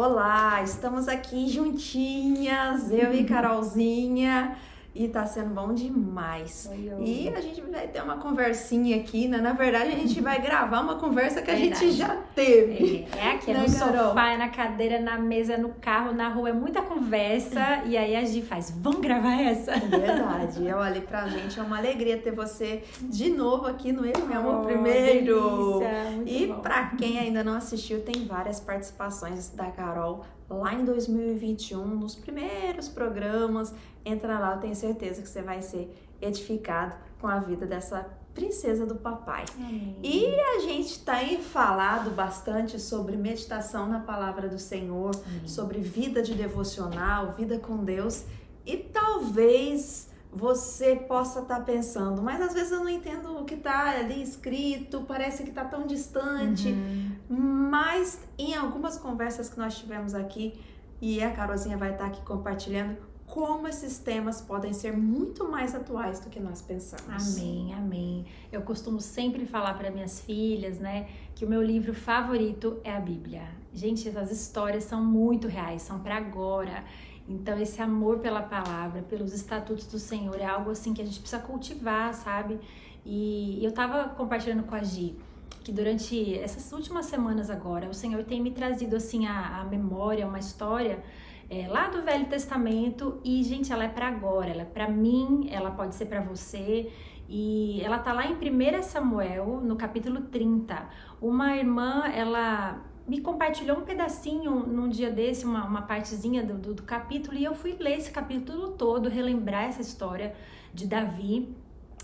Olá, estamos aqui juntinhas, eu e Carolzinha, e tá sendo bom demais. Oi. E a gente vai ter uma conversinha aqui, né? Na verdade, a gente vai gravar uma conversa que a gente já teve. É aqui, é Né, no Carol? sofá, é na cadeira, na mesa, no carro, na rua, é muita conversa. E aí a Gi faz, vamos gravar essa? Verdade, olha, pra gente é uma alegria ter você de novo aqui no Eu, Meu Amor, Oh, Primeiro. delícia, muito E bom. pra quem ainda não assistiu, tem várias participações da Carol lá em 2021, nos primeiros programas. Entra lá, eu tenho certeza que você vai ser edificado com a vida dessa princesa do papai. Amém. E a gente tem falado bastante sobre meditação na palavra do Senhor, sobre vida de devocional, vida com Deus. E talvez você possa estar pensando, mas às vezes eu não entendo o que está ali escrito, parece que está tão distante. Mas em algumas conversas que nós tivemos aqui, e a Carolzinha vai estar aqui compartilhando, como esses temas podem ser muito mais atuais do que nós pensamos. Amém, amém. Eu costumo sempre falar para minhas filhas, né, que o meu livro favorito é a Bíblia. Gente, essas histórias são muito reais, são para agora. Então, esse amor pela palavra, pelos estatutos do Senhor, é algo assim que a gente precisa cultivar, sabe? E eu tava compartilhando com a Gi que durante essas últimas semanas agora, o Senhor tem me trazido assim a memória, uma história lá do Velho Testamento. E, gente, ela é para agora, ela é para mim, ela pode ser para você. E ela tá lá em 1 Samuel, no capítulo 30. Uma irmã, ela me compartilhou um pedacinho num dia desse, uma partezinha do capítulo, e eu fui ler esse capítulo todo, relembrar essa história de Davi.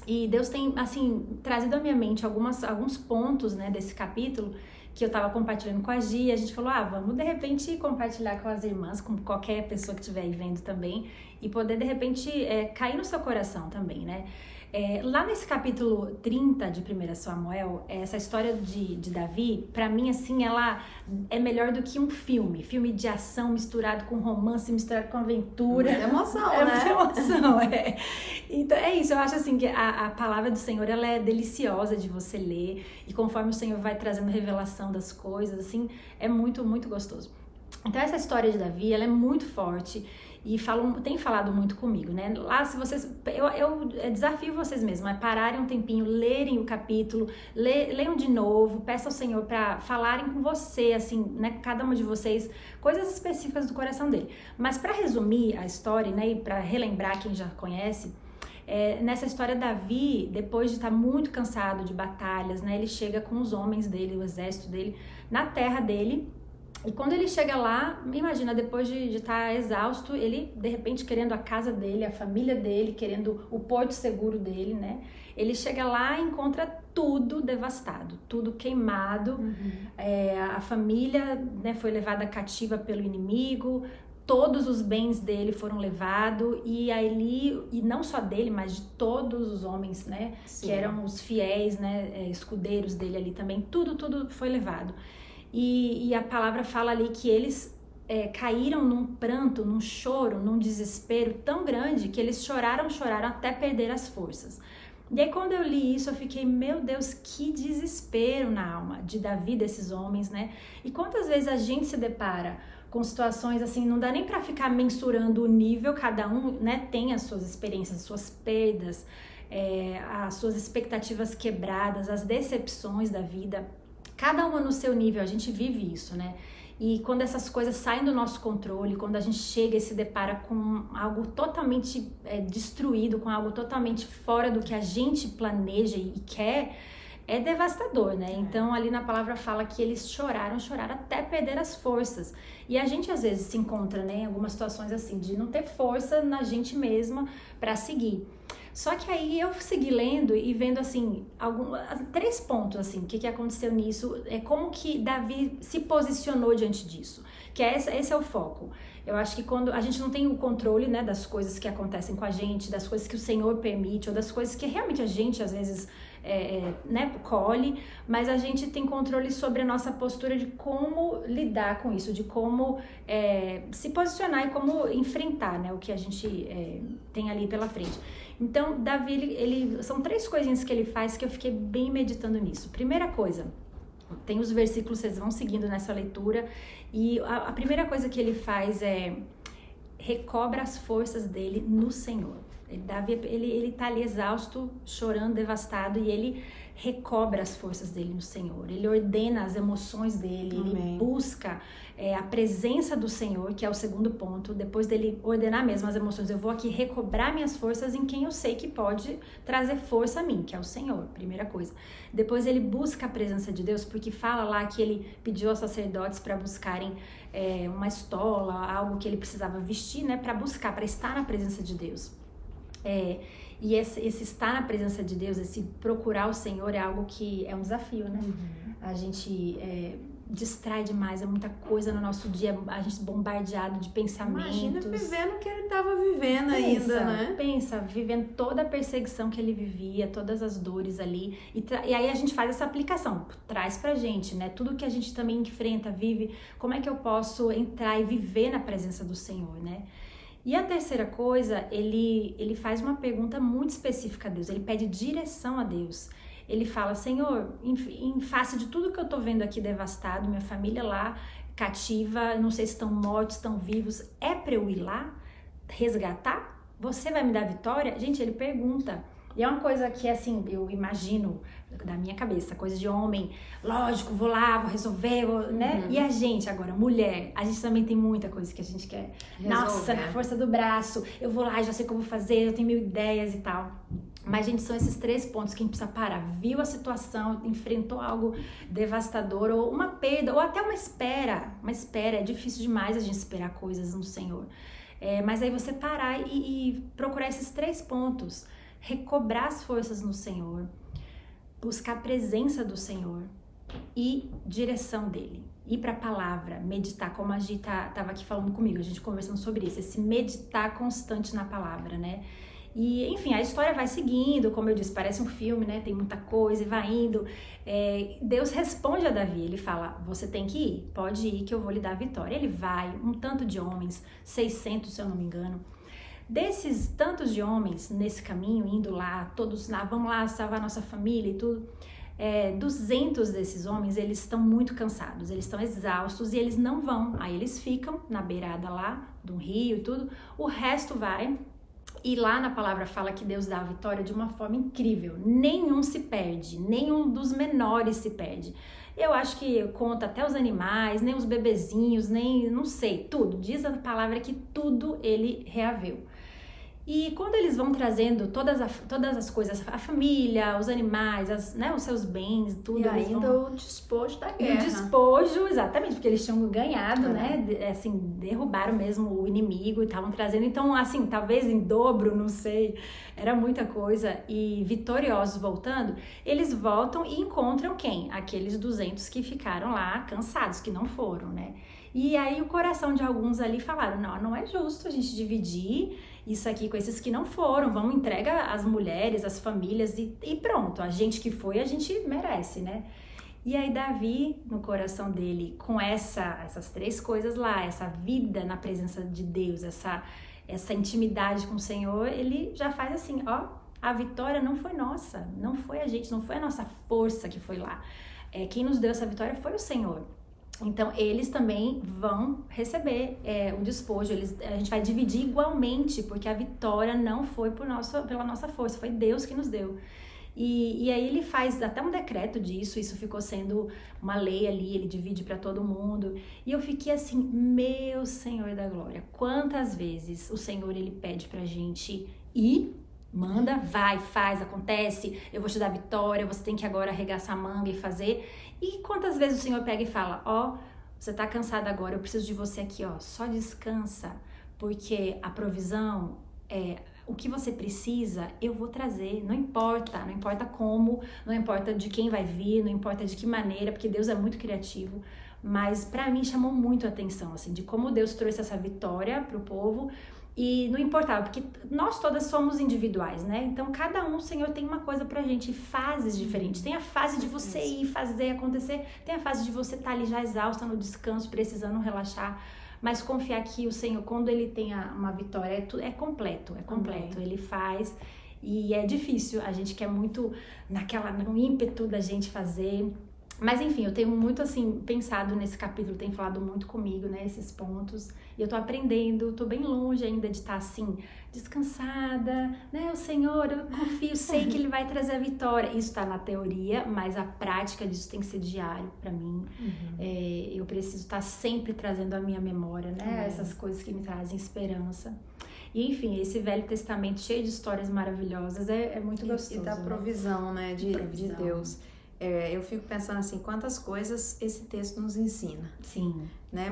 E Deus tem, assim, trazido à minha mente alguns pontos, né, desse capítulo que eu tava compartilhando com a Gi, e a gente falou, vamos de repente compartilhar com as irmãs, com qualquer pessoa que estiver aí vendo também, e poder de repente cair no seu coração também, né? Lá nesse capítulo 30 de 1 Samuel, essa história de Davi, pra mim, assim, ela é melhor do que um filme de ação misturado com romance, misturado com aventura. Muita emoção, né? Muita emoção, Então é isso, eu acho assim que a palavra do Senhor, ela é deliciosa de você ler, e conforme o Senhor vai trazendo revelação das coisas, assim, é muito, muito gostoso. Então essa história de Davi, ela é muito forte, e tem falado muito comigo, né? Lá, se vocês, eu desafio vocês mesmos a pararem um tempinho, lerem o capítulo, leiam de novo, peça ao Senhor para falarem com você, assim, né? Cada uma de vocês, coisas específicas do coração dele. Mas para resumir a história, né? E para relembrar quem já conhece, nessa história, Davi, depois de estar muito cansado de batalhas, né? Ele chega com os homens dele, o exército dele, na terra dele. E quando ele chega lá, imagina, depois de estar exausto, ele, de repente, querendo a casa dele, a família dele, querendo o porto seguro dele, né? Ele chega lá e encontra tudo devastado, tudo queimado. A família, né, foi levada cativa pelo inimigo, todos os bens dele foram levados, e ali, e não só dele, mas de todos os homens, né? Sim. Que eram os fiéis, né, escudeiros dele ali também, tudo foi levado. E a palavra fala ali que eles caíram num pranto, num choro, num desespero tão grande que eles choraram até perder as forças. E aí quando eu li isso, eu fiquei, meu Deus, que desespero na alma de Davi, desses homens, né? E quantas vezes a gente se depara com situações assim, não dá nem para ficar mensurando o nível, cada um, né, tem as suas experiências, as suas perdas, as suas expectativas quebradas, as decepções da vida. Cada uma no seu nível, a gente vive isso, né? E quando essas coisas saem do nosso controle, quando a gente chega e se depara com algo totalmente destruído, com algo totalmente fora do que a gente planeja e quer, é devastador, né? Então, ali na palavra fala que eles choraram até perder as forças. E a gente, às vezes, se encontra, né, em algumas situações assim, de não ter força na gente mesma para seguir. Só que aí eu segui lendo e vendo assim, 3 pontos assim, o que aconteceu nisso, como que Davi se posicionou diante disso, que esse é o foco. Eu acho que quando a gente não tem o controle, né, das coisas que acontecem com a gente, das coisas que o Senhor permite, ou das coisas que realmente a gente às vezes né, colhe, mas a gente tem controle sobre a nossa postura de como lidar com isso, de como se posicionar e como enfrentar, né, o que a gente tem ali pela frente. Então, Davi, são 3 coisinhas que ele faz que eu fiquei bem meditando nisso. Primeira coisa, Tem os versículos, vocês vão seguindo nessa leitura. E a primeira coisa que ele faz é recobra as forças dele no Senhor. Ele tá ali exausto, chorando, devastado, e ele recobra as forças dele no Senhor. Ele ordena as emoções dele, ele busca a presença do Senhor, que é o segundo ponto. Depois dele ordenar mesmo as emoções, eu vou aqui recobrar minhas forças em quem eu sei que pode trazer força a mim, que é o Senhor, primeira coisa. Depois ele busca a presença de Deus, porque fala lá que ele pediu aos sacerdotes para buscarem uma estola, algo que ele precisava vestir, né, para buscar, para estar na presença de Deus. E esse estar na presença de Deus, esse procurar o Senhor é algo que é um desafio, né? A gente distrai demais, é muita coisa no nosso dia, a gente bombardeado de pensamentos. Imagina vivendo o que ele estava vivendo ainda, né? Pensa, vivendo toda a perseguição que ele vivia, todas as dores ali. E aí a gente faz essa aplicação, traz pra gente, né? Tudo que a gente também enfrenta, vive, como é que eu posso entrar e viver na presença do Senhor, né? E a terceira coisa, ele faz uma pergunta muito específica a Deus, ele pede direção a Deus. Ele fala, Senhor, em face de tudo que eu tô vendo aqui devastado, minha família lá cativa, não sei se estão mortos, estão vivos, é pra eu ir lá resgatar? Você vai me dar vitória? Gente, ele pergunta. E é uma coisa que, assim, eu imagino da minha cabeça, coisa de homem, lógico, vou lá, vou resolver, né? E a gente agora, mulher, a gente também tem muita coisa que a gente quer. Nossa, na força do braço, eu vou lá, já sei o que eu vou fazer, eu tenho 1000 ideias e tal. Mas, gente, são esses 3 pontos que a gente precisa parar. Viu a situação, enfrentou algo devastador, ou uma perda, ou até uma espera. É difícil demais a gente esperar coisas no Senhor. Mas aí você parar e procurar esses 3 pontos. Recobrar as forças no Senhor, buscar a presença do Senhor e direção dele. Ir para a palavra, meditar, como a Gi tava aqui falando comigo, a gente conversando sobre isso, esse meditar constante na palavra, né? E, enfim, a história vai seguindo, como eu disse, parece um filme, né? Tem muita coisa e vai indo. Deus responde a Davi, ele fala, você tem que ir, pode ir que eu vou lhe dar a vitória. Ele vai, um tanto de homens, 600 se eu não me engano. Desses tantos de homens nesse caminho, indo lá, todos lá, vamos lá salvar nossa família e tudo, 200 desses homens, eles estão muito cansados, eles estão exaustos e eles não vão. Aí eles ficam na beirada lá do rio e tudo, o resto vai. E lá na palavra fala que Deus dá a vitória de uma forma incrível. Nenhum se perde, nenhum dos menores se perde. Eu acho que conta até os animais, nem os bebezinhos, nem, não sei, tudo. Diz a palavra que tudo ele reaveu. E quando eles vão trazendo todas as coisas, a família, os animais, os seus bens, tudo. E ainda o despojo da guerra. O despojo, exatamente, porque eles tinham ganhado, né? Assim, derrubaram mesmo o inimigo e estavam trazendo. Então, assim, talvez em dobro, não sei, era muita coisa. E vitoriosos voltando, eles voltam e encontram quem? Aqueles 200 que ficaram lá cansados, que não foram, né? E aí o coração de alguns ali falaram, não é justo a gente dividir isso aqui com esses que não foram, vamos entregar as mulheres, as famílias e pronto, a gente que foi, a gente merece, né? E aí Davi, no coração dele, com essas 3 coisas lá, essa vida na presença de Deus, essa intimidade com o Senhor, ele já faz assim, a vitória não foi nossa, não foi a gente, não foi a nossa força que foi lá. Quem nos deu essa vitória foi o Senhor. Então, eles também vão receber o despojo, a gente vai dividir igualmente, porque a vitória não foi pela nossa força, foi Deus que nos deu. E aí ele faz até um decreto disso, isso ficou sendo uma lei ali, ele divide para todo mundo. E eu fiquei assim, meu Senhor da glória, quantas vezes o Senhor ele pede pra gente ir, manda, vai, faz, acontece, eu vou te dar vitória, você tem que agora arregaçar a manga e fazer. E quantas vezes o Senhor pega e fala, você tá cansada agora, eu preciso de você aqui, só descansa, porque a provisão, o que você precisa, eu vou trazer, não importa como, não importa de quem vai vir, não importa de que maneira, porque Deus é muito criativo, mas pra mim chamou muito a atenção, assim, de como Deus trouxe essa vitória pro povo. E não importava, porque nós todas somos individuais, né? Então, cada um, o Senhor tem uma coisa pra gente, fases diferentes. Tem a fase de você ir fazer acontecer, tem a fase de você estar ali já exausta no descanso, precisando relaxar. Mas confiar que o Senhor, quando Ele tem uma vitória, é completo. Amém. Ele faz e é difícil. A gente quer muito no ímpeto da gente fazer. Mas enfim, eu tenho muito assim, pensado nesse capítulo, tem falado muito comigo, né, esses pontos. E eu tô aprendendo, tô bem longe ainda de estar assim, descansada, né, o Senhor, eu confio, sei que Ele vai trazer a vitória. Isso tá na teoria, mas a prática disso tem que ser diário pra mim. Eu preciso estar sempre trazendo à minha memória, né, essas coisas que me trazem esperança. E enfim, esse Velho Testamento cheio de histórias maravilhosas é muito gostoso. E da provisão, né, de Deus. Eu fico pensando assim, quantas coisas esse texto nos ensina. Sim. Né?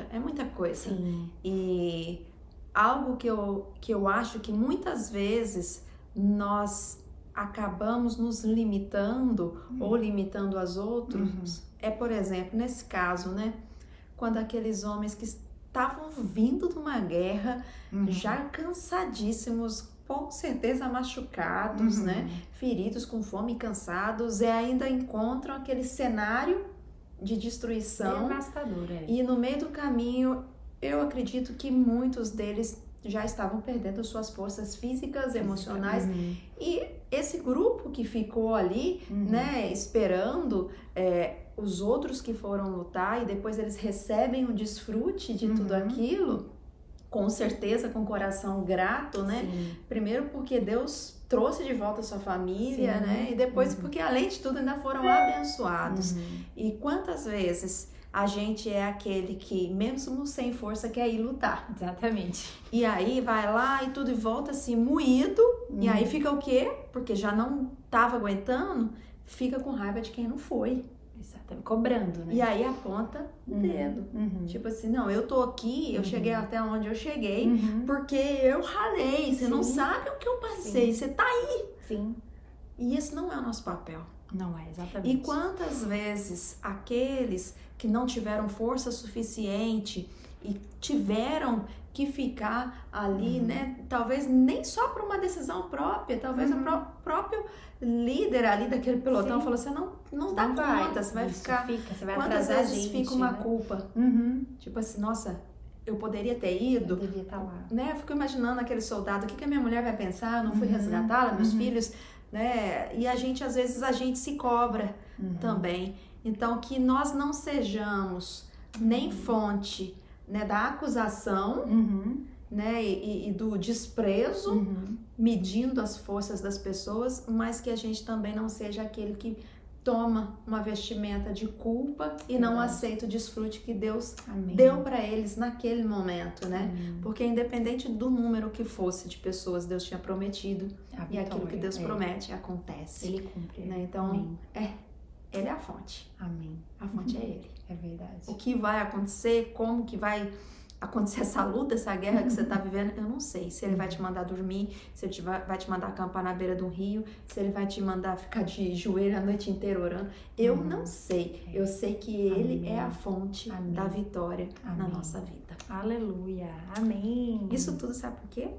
É muita coisa. Sim. E algo que eu acho que muitas vezes nós acabamos nos limitando ou limitando aos outros, é, por exemplo, nesse caso, né? Quando aqueles homens que estavam vindo de uma guerra, já cansadíssimos, com certeza machucados, né? Feridos, com fome e cansados, e ainda encontram aquele cenário de destruição. Devastador, E no meio do caminho, eu acredito que muitos deles já estavam perdendo suas forças físicas, emocionais. E esse grupo que ficou ali, né, esperando os outros que foram lutar, e depois eles recebem o desfrute de tudo aquilo, com certeza, com o coração grato, né? Sim. Primeiro porque Deus trouxe de volta a sua família, né? E depois porque, além de tudo, ainda foram abençoados. E quantas vezes a gente é aquele que, mesmo sem força, quer ir lutar. Exatamente. E aí vai lá e tudo e volta assim, moído. E aí fica o quê? Porque já não estava aguentando, fica com raiva de quem não foi. Exatamente, cobrando, né? E aí aponta o dedo. Tipo assim, não, eu tô aqui, eu cheguei até onde eu cheguei, porque eu ralei, você não sabe o que eu passei, você tá aí. Sim. E esse não é o nosso papel. Não é, exatamente. E quantas vezes aqueles que não tiveram força suficiente e tiveram que ficar ali, né? Talvez nem só por uma decisão própria, talvez o próprio líder ali daquele pelotão falou assim, não dá conta, você vai ficar... Você vai quantas atrasar vezes fica uma culpa? Tipo assim, nossa, eu poderia ter ido. Eu devia estar lá. Né? Eu fico imaginando aquele soldado, o que a minha mulher vai pensar? Eu não fui resgatá-la, meus filhos, né? E a gente, às vezes, se cobra também. Então, que nós não sejamos nem fonte, né, da acusação, né, e do desprezo, medindo as forças das pessoas, mas que a gente também não seja aquele que toma uma vestimenta de culpa e não aceita o desfrute que Deus deu para eles naquele momento, né? Porque independente do número que fosse de pessoas, Deus tinha prometido, e aquilo que Deus promete acontece. Ele cumpre. Né? Então, Ele é a fonte. Amém. A fonte é Ele. É verdade. O que vai acontecer, como que vai acontecer essa luta, essa guerra que você está vivendo, eu não sei. Se Ele vai te mandar dormir, se Ele vai te mandar acampar na beira de um rio, se Ele vai te mandar ficar de joelho a noite inteira orando, eu não sei. Eu sei que Ele é a fonte da vitória na nossa vida. Aleluia. Amém. Isso tudo sabe por quê?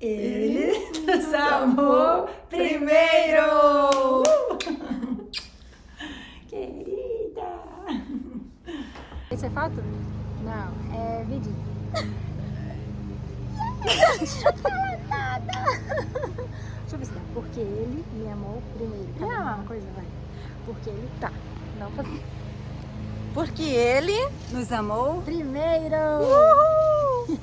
Ele nos amou primeiro! Querida! Esse é fato? Não, é vídeo. Deixa eu falar nada. Deixa eu ver se dá. Porque ele me amou primeiro. Quer falar uma coisa? Vai. Porque ele tá. Não fazer. Porque Ele nos amou primeiro. Uhul!